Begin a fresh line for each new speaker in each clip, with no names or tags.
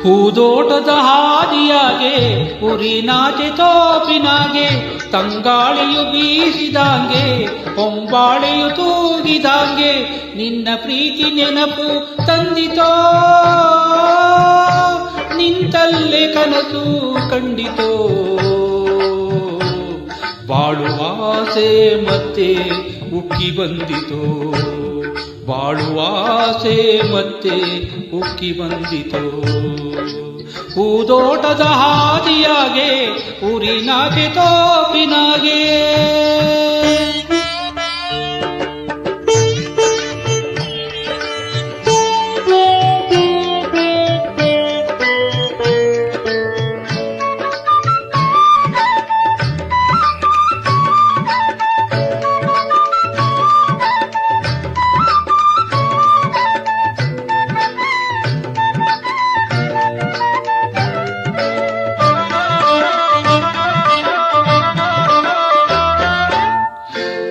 ಹೂದೋಟದ ಹಾದಿಯಾಗೆ ಉರಿ ನಾಚೆ ತೋಪಿನಾಗೆ ತಂಗಾಳಿಯು ಬೀಸಿದಾಂಗೆ ಹೊಂಬಾಳೆಯು ತೂಗಿದಾಂಗೆ ನಿನ್ನ ಪ್ರೀತಿ ನೆನಪು ತಂದಿತೋ ನಿಂತಲ್ಲೇ ಕನಸು ಕಂಡಿತೋ ಬಾಳುವಾಸೆ ಮತ್ತೆ ಉಕ್ಕಿ ಬಂದಿತೋ ಬಾಳುವಾಸೆ ಮತ್ತೆ ಉಕ್ಕಿ ಬಂದಿತೋ ಹೂದೋಟದ ಹಾದಿಯಾಗೆ ಉರಿನಾಗೆ ತೋಪಿನಾಗೆ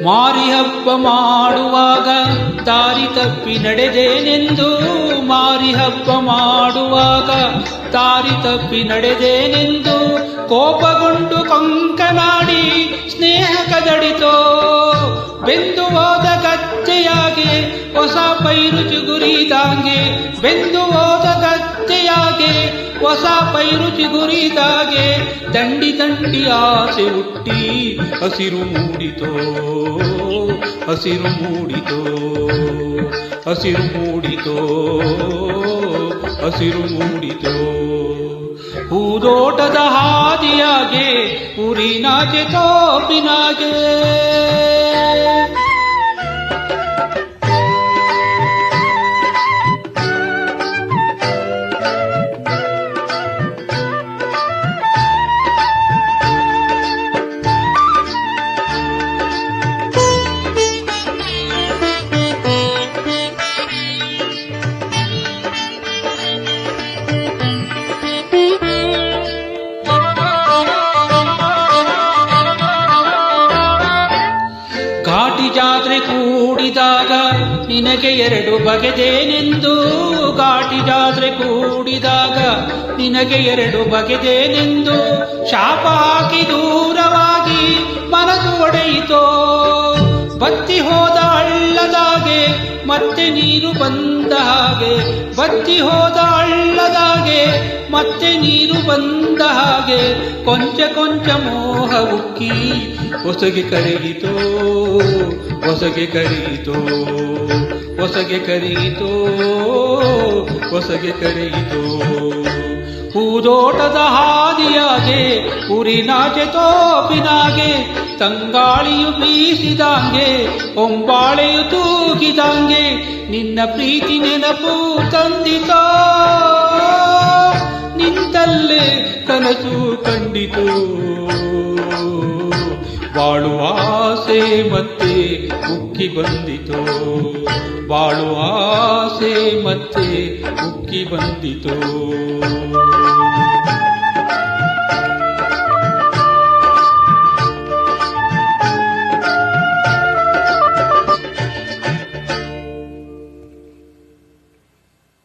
ಮಾರಿ ಹಬ್ಬ ಮಾಡುವಾಗ ದಾರಿ ತಪ್ಪಿ ನಡೆದೇನೆಂದು ಮಾರಿ ಹಬ್ಬ ಮಾಡುವಾಗ ದಾರಿ ತಪ್ಪಿ ನಡೆದೇನೆಂದು ಕೋಪಗೊಂಡು ಕೊಂಕನಾಡಿ ಸ್ನೇಹ ಕದಡಿತೋ ಬೆಂದು ಹೋದ ಗದ್ದೆಯಾಗೆ ಹೊಸ ಪೈರು ಚಿಗುರಿದಾಗೆ ಬೆಂದು ಹೋದ ಗದ್ದೆಯಾಗೆ ಹೊಸ ಪೈರು ಚಿಗುರಿದಾಗೆ ದಂಡಿ ದಂಡಿ ಆಸೆ ಹುಟ್ಟಿ ಹಸಿರು ಮೂಡಿತೋ ಹಸಿರು ಮೂಡಿತೋ ಹಸಿರು ಮೂಡಿತೋ ಹಸಿರು ಮೂಡಿತೋ ಹೂದೋಟದ ಹಾದಿಯಾಗೆ ಉರಿನಾಗೆ ತೋಪಿನಾಗೆ ಘಾಟಿ ಜಾತ್ರೆ ಕೂಡಿದಾಗ ನಿನಗೆ ಎರಡು ಬಗೆದೇನೆಂದು ಘಾಟಿ ಜಾತ್ರೆ ಕೂಡಿದಾಗ ನಿನಗೆ ಎರಡು ಬಗೆದೇನೆಂದು ಶಾಪ ಹಾಕಿ ದೂರವಾಗಿ ಮನಸ್ಸು ಒಡೆಯಿತೋ ಬತ್ತಿ ಹೋದ ಹಳ್ಳದಾಗೆ ಮತ್ತೆ ನೀರು ಬಂದ ಹಾಗೆ ಬತ್ತಿ ಹೋದ ಹಳ್ಳದಾಗೆ ಮತ್ತೆ ನೀರು ಬಂದ ಹಾಗೆ ಕೊಂಚ ಕೊಂಚ ಮೋಹ ಉಕ್ಕಿ ಹೊಸಗೆ ಕರಗಿತೋ ಹೊಸಗೆ ಕರಗಿತೋ ಹೊಸಗೆ ಕರಗಿತೋ ಹೊಸಗೆ ಕರಗಿತೋ ಹೂದೋಟದ ಹಾದಿಯಾಗೆ ಉರಿನಾಗೆ ತೋಪಿನಾಗೆ ತಂಗಾಳಿಯು ಬೀಸಿದಾಂಗೆ ಹೊಂಬಾಳೆಯು ತೂಗಿದಾಂಗೆ ನಿನ್ನ ಪ್ರೀತಿ ನೆನಪು ತಂದಿತೋ ನಿಂತಲ್ಲೇ ಕನಸು ಕಂಡಿತೋ ಬಾಳುವ ಆಸೆ ಮತ್ತೆ ಉಕ್ಕಿ ಬಂದಿತೋ ಬಾಳುವ ಆಸೆ ಮತ್ತೆ ಉಕ್ಕಿ ಬಂದಿತೋ